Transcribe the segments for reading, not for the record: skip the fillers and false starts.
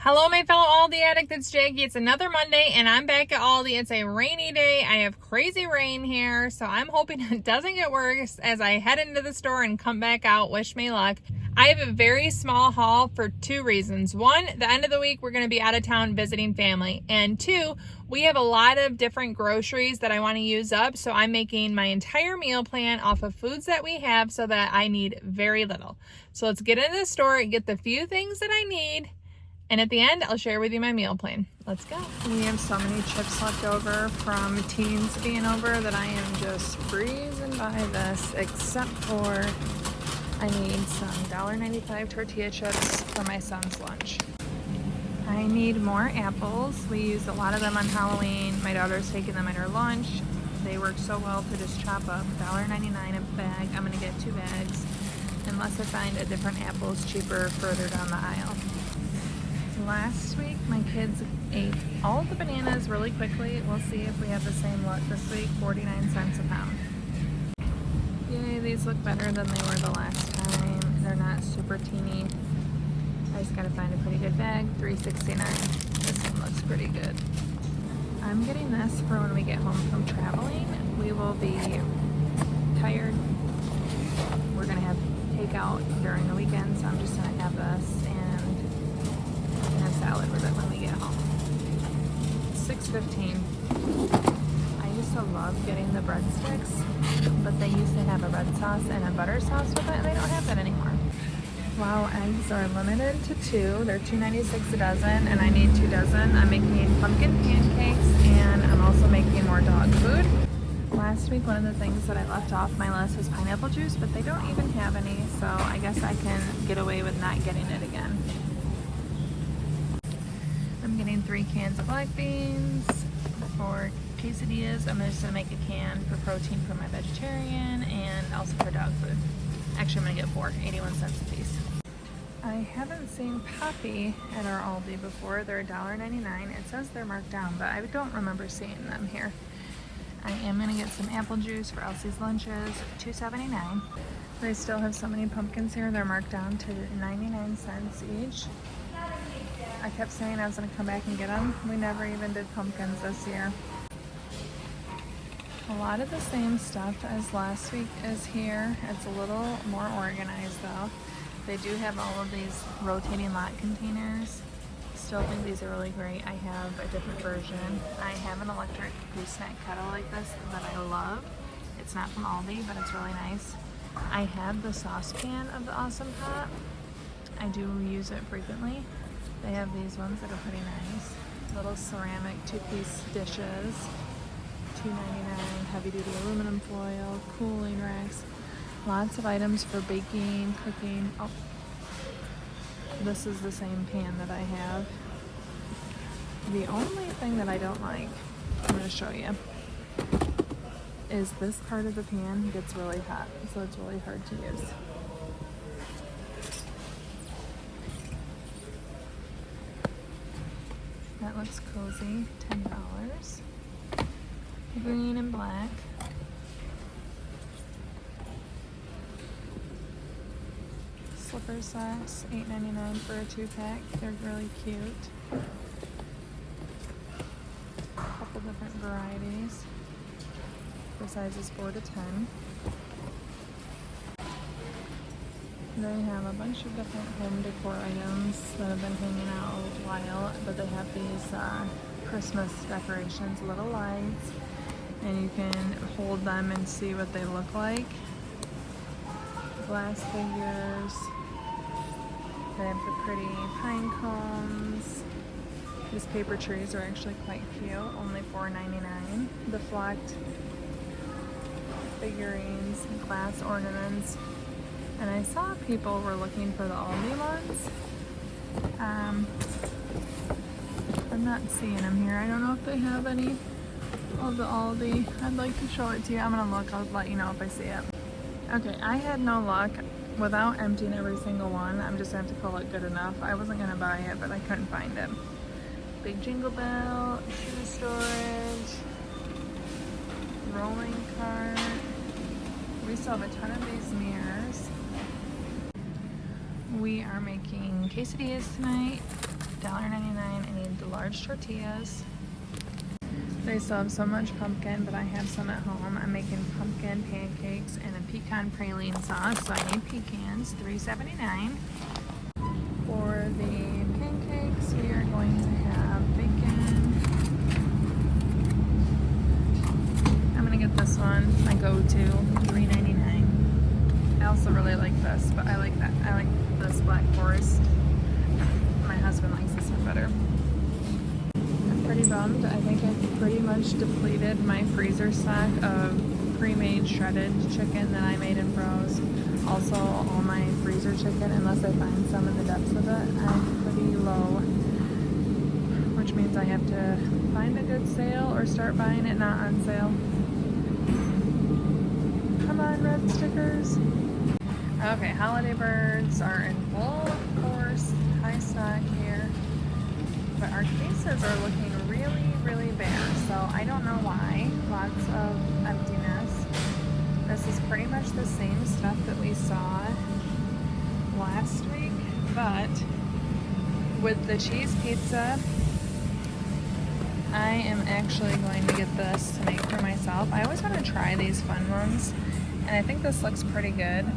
Hello, my fellow Aldi addict. It's Jackie. It's another Monday, and I'm back at Aldi. It's a rainy day. I have crazy rain here, so I'm hoping it doesn't get worse as I head into the store and come back out. Wish me luck. I have a very small haul for two reasons. One, the end of the week, we're going to be out of town visiting family. And two, we have a lot of different groceries that I want to use up, so I'm making my entire meal plan off of foods that we have so that I need very little. So let's get into the store and get the few things that I need. And at the end, I'll share with you my meal plan. Let's go. We have so many chips left over from teens being over that I am just breezing by this, except for I need some $1.95 tortilla chips for my son's lunch. I need more apples. We used a lot of them on Halloween. My daughter's taking them at her lunch. They work so well to just chop up. $1.99 a bag. I'm gonna get 2 bags, unless I find a different apple's cheaper further down the aisle. Last week, my kids ate all the bananas really quickly. We'll see if we have the same luck this week. 49 cents a pound. Yay, these look better than they were the last time. They're not super teeny. I just gotta find a pretty good bag. $3.69. This one looks pretty good. I'm getting this for when we get home from traveling. We will be tired. We're gonna have takeout during the weekend, so I'm just gonna have this and salad with it when we get home. $6.15. I used to love getting the breadsticks, but they used to have a red sauce and a butter sauce with it, and they don't have that anymore. Wow, eggs are limited to 2. They're $2.96 a dozen, and I need 2 dozen. I'm making pumpkin pancakes, and I'm also making more dog food. Last week, one of the things that I left off my list was pineapple juice, but they don't even have any, so I guess I can get away with not getting it again. I'm getting 3 cans of black beans for quesadillas. I'm just gonna make a can for protein for my vegetarian and also for dog food. Actually, I'm gonna get 4, 81 cents a piece. I haven't seen Poppy at our Aldi before. They're $1.99. It says they're marked down, but I don't remember seeing them here. I am gonna get some apple juice for Elsie's lunches, $2.79. They still have so many pumpkins here. They're marked down to 99 cents each. I kept saying I was going to come back and get them. We never even did pumpkins this year. A lot of the same stuff as last week is here. It's a little more organized though. They do have all of these rotating lot containers. Still think these are really great. I have a different version. I have an electric gooseneck kettle like this that I love. It's not from Aldi, but it's really nice. I have the saucepan of the Awesome Pot. I do use it frequently. They have these ones that are pretty nice. Little ceramic 2-piece dishes. $2.99. Heavy duty aluminum foil. Cooling racks. Lots of items for baking, cooking. Oh, this is the same pan that I have. The only thing that I don't like, I'm going to show you, is this part of the pan gets really hot, so it's really hard to use. That looks cozy, $10. Green and black. Slipper socks, $8.99 for a 2-pack. They're really cute. A couple different varieties for sizes 4 to 10. They have a bunch of different home decor items that have been hanging out a while, but they have these Christmas decorations, little lights, and you can hold them and see what they look like. Glass figures. They have the pretty pine cones. These paper trees are actually quite cute, only $4.99. The flocked figurines, glass ornaments. And I saw people were looking for the Aldi ones. I'm not seeing them here. I don't know if they have any of the Aldi. I'd like to show it to you. I'm gonna look. I'll let you know if I see it. Okay, I had no luck without emptying every single one. I'm just gonna have to call it good enough. I wasn't gonna buy it, but I couldn't find it. Big jingle bell, shoe storage, rolling cart. We still have a ton of these mirrors. We are making quesadillas tonight, $1.99 large tortillas. They still have so much pumpkin, but I have some at home. I'm making pumpkin pancakes and a pecan praline sauce, so I need pecans, $3.79. For the pancakes, we are going to have bacon. I'm gonna get this one, my go-to, $3.99. I also really like this, but I like this Black Forest. My husband likes this one better. I'm pretty bummed. I think I've pretty much depleted my freezer stock of pre-made shredded chicken that I made in Froze. Also, all my freezer chicken, unless I find some in the depths of it, I'm pretty low, which means I have to find a good sale or start buying it not on sale. Come on, red stickers. Okay, holiday birds are in full force, high stock here, but our cases are looking really bare, so I don't know why. Lots of emptiness. This is pretty much the same stuff that we saw last week, but with the cheese pizza, I am actually going to get this to make for myself. I always want to try these fun ones, and I think this looks pretty good.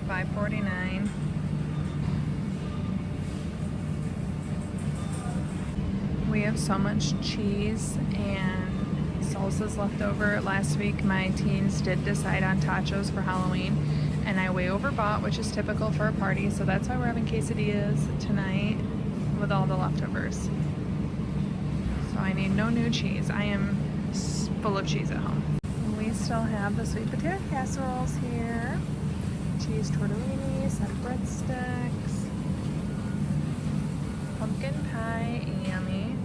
$5.49. We have so much cheese and salsas left over. Last week my teens did decide on tachos for Halloween, and I way overbought, which is typical for a party, so that's why we're having quesadillas tonight with all the leftovers. So I need no new cheese. I am full of cheese at home. We still have the sweet potato casseroles here, cheese tortellini, some breadsticks, pumpkin pie, yummy.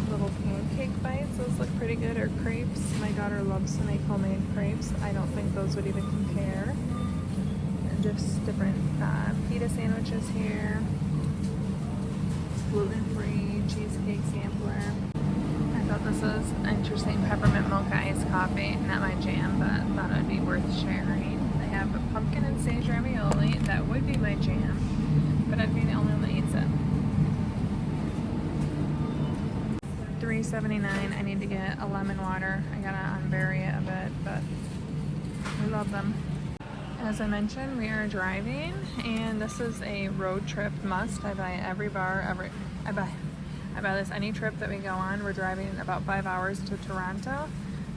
Little pancake bites, those look pretty good, or crepes. My daughter loves to make homemade crepes. I don't think those would even compare. And just different pita sandwiches here. Gluten-free cheesecake sampler. I thought this was interesting. Peppermint mocha iced coffee. Not my jam, but thought it'd be worth sharing. They have a pumpkin and sage ravioli. That would be my jam, but I'd be the only one that eats it. $3.79. I need to get a lemon water. I gotta unbury it a bit, but we love them. As I mentioned, we are driving, and this is a road trip must. I buy every bar, I buy this any trip that we go on. We're driving about 5 hours to Toronto.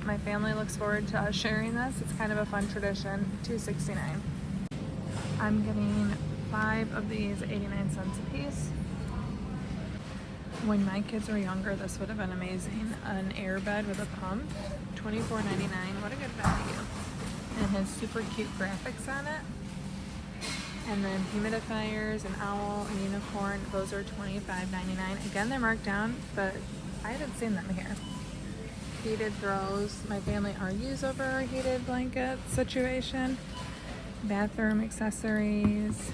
My family looks forward to us sharing this. It's kind of a fun tradition. $2.69. I'm getting 5 of these, 89 cents a piece. When my kids were younger, this would have been amazing. An airbed with a pump, $24.99. What a good value. And it has super cute graphics on it. And then humidifiers, an owl, a unicorn, those are $25.99. Again, they're marked down, but I haven't seen them here. Heated throws. My family argues over a heated blanket situation. Bathroom accessories.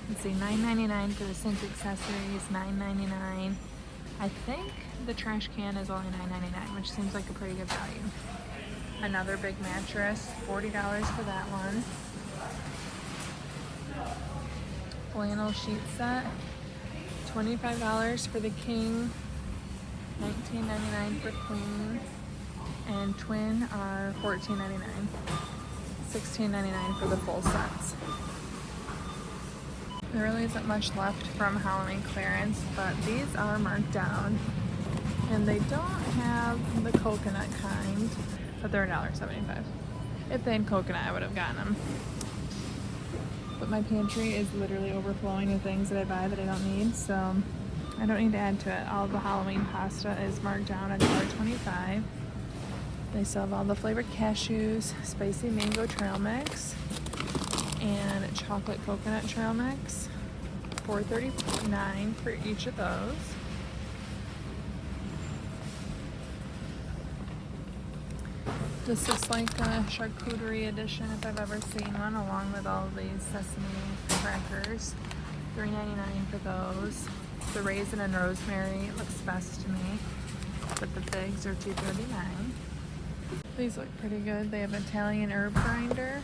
Let's see, $9.99 for the sink accessories, $9.99. I think the trash can is only $9.99, which seems like a pretty good value. Another big mattress, $40 for that one. Flannel sheet set, $25 for the king, $19.99 for queen, and twin are $14.99, $16.99 for the full sets. There really isn't much left from Halloween clearance, but these are marked down, and they don't have the coconut kind, but they're $1.75. If they had coconut, I would have gotten them. But my pantry is literally overflowing with things that I buy that I don't need, so I don't need to add to it. All the Halloween pasta is marked down at $1.25. They still have all the flavored cashews, spicy mango trail mix, and chocolate coconut trail mix. $4.39 for each of those. This looks like a charcuterie edition if I've ever seen one, along with all these sesame crackers. $3.99 for those. The raisin and rosemary looks best to me, but the figs are $2.39. These look pretty good. They have Italian herb grinder.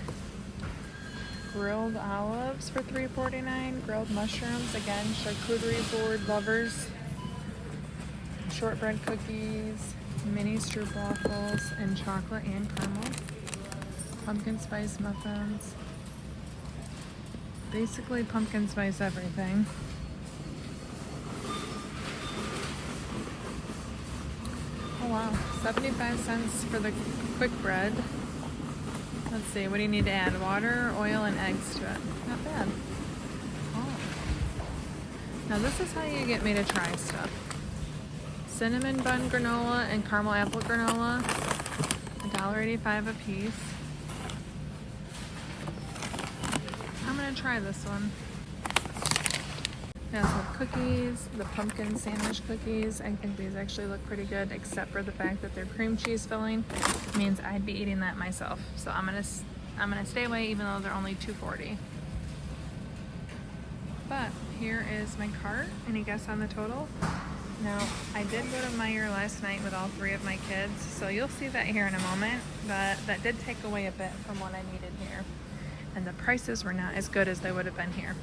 grilled olives for $3.49. Grilled mushrooms, again, charcuterie board lovers. Shortbread cookies, mini stroop waffles, and chocolate and caramel. Pumpkin spice muffins. Basically pumpkin spice everything. Oh wow, 75 cents for the quick bread. Let's see, what do you need to add? Water, oil, and eggs to it. Not bad. Oh. Now this is how you get me to try stuff. Cinnamon bun granola and caramel apple granola, $1.85 a piece. I'm gonna try this one. They also have cookies, the pumpkin sandwich cookies. I think these actually look pretty good, except for the fact that they're cream cheese filling. It means I'd be eating that myself. So I'm gonna stay away, even though they're only $2.40. But here is my cart. Any guess on the total? Now, I did go to Meijer last night with all 3 of my kids, so you'll see that here in a moment, but that did take away a bit from what I needed here. And the prices were not as good as they would have been here.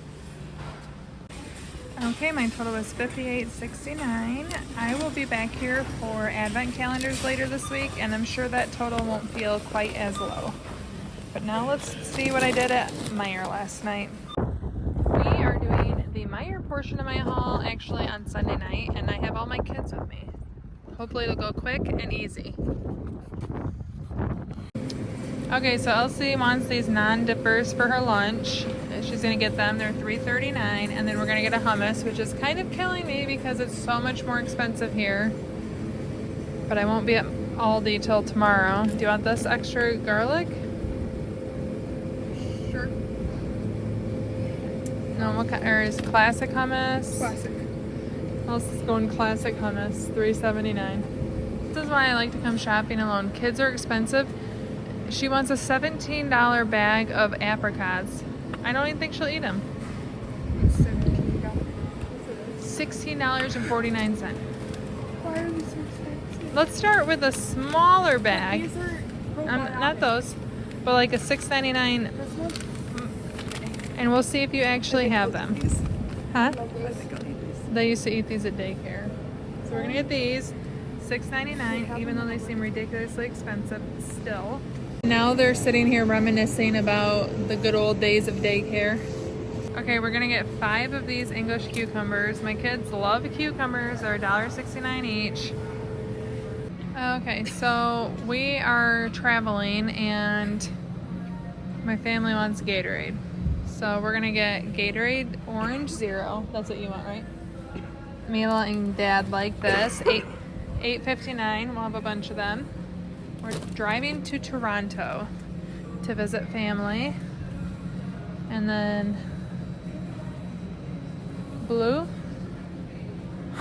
Okay, my total was $58.69. I will be back here for advent calendars later this week, and I'm sure that total won't feel quite as low. But now let's see what I did at Meijer last night. We are doing the Meijer portion of my haul actually on Sunday night, and I have all my kids with me. Hopefully it'll go quick and easy. Okay, so Elsie wants these non-dippers for her lunch. She's gonna get them, they're $3.39, and then we're gonna get a hummus, which is kind of killing me because it's so much more expensive here. But I won't be at Aldi till tomorrow. Do you want this extra garlic? Sure. No, what kind, or is classic hummus? Classic. Elsie's going classic hummus, $3.79. This is why I like to come shopping alone. Kids are expensive. She wants a $17 bag of apricots. I don't even think she'll eat them. $16.49. Why are these so expensive? Let's start with a smaller bag. These are Not those, but like a $6.99. This one? And we'll see if you actually have them. Huh? I think I'll eat these. They used to eat these at daycare. So we're gonna get these. $6.99, even though they seem ridiculously expensive still. Now they're sitting here reminiscing about the good old days of daycare. Okay, we're gonna get 5 of these English cucumbers. My kids love cucumbers. They're $1.69 each. Okay, so we are traveling and my family wants Gatorade. So we're gonna get Gatorade Orange Zero. That's what you want, right? Mila and Dad like this. $8.59. We'll have a bunch of them. We're driving to Toronto to visit family. And then blue.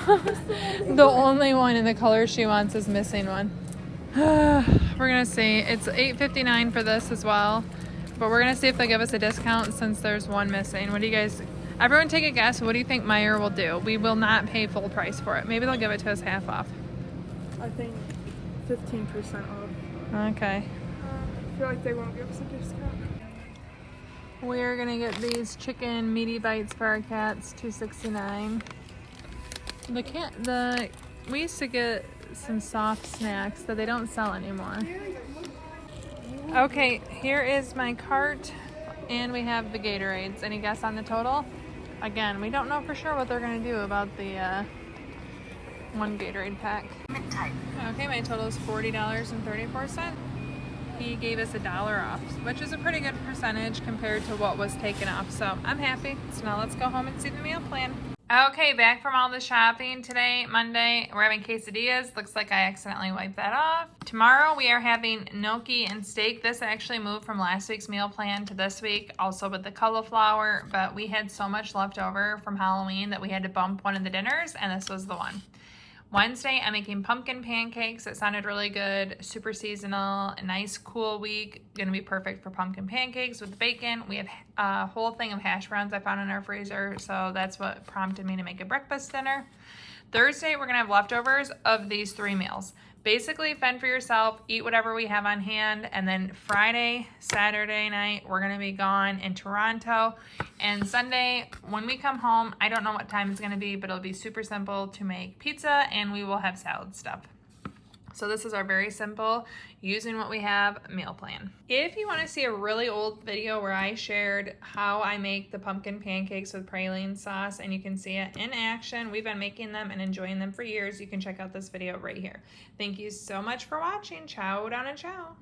The only one in the color she wants is missing one. We're gonna see. It's $8.59 for this as well. But we're gonna see if they give us a discount since there's one missing. What do you guys, everyone take a guess. What do you think Meijer will do? We will not pay full price for it. Maybe they'll give it to us half off. I think 15% off. Okay. I feel like they won't give us a discount. We're gonna get these chicken meaty bites for our cats, $2.69. We used to get some soft snacks that they don't sell anymore. Okay, here is my cart, and we have the Gatorades. Any guess on the total? Again, we don't know for sure what they're gonna do about the one Gatorade pack. Okay, my total is $40.34. He gave us $1 off, which is a pretty good percentage compared to what was taken off. So I'm happy. So now let's go home and see the meal plan. Okay, back from all the shopping today, Monday. We're having quesadillas. Looks like I accidentally wiped that off. Tomorrow we are having gnocchi and steak. This actually moved from last week's meal plan to this week, also with the cauliflower, but we had so much left over from Halloween that we had to bump one of the dinners, and this was the one. Wednesday, I'm making pumpkin pancakes. It sounded really good, super seasonal, a nice cool week. Gonna be perfect for pumpkin pancakes with bacon. We have a whole thing of hash browns I found in our freezer, so that's what prompted me to make a breakfast dinner. Thursday, we're gonna have leftovers of these 3 meals. Basically, fend for yourself, eat whatever we have on hand, and then Friday, Saturday night, we're gonna be gone in Toronto. And Sunday, when we come home, I don't know what time it's gonna be, but it'll be super simple to make pizza, and we will have salad stuff. So this is our very simple, using what we have meal plan. If you want to see a really old video where I shared how I make the pumpkin pancakes with praline sauce and you can see it in action, we've been making them and enjoying them for years, you can check out this video right here. Thank you so much for watching. Ciao, down and ciao.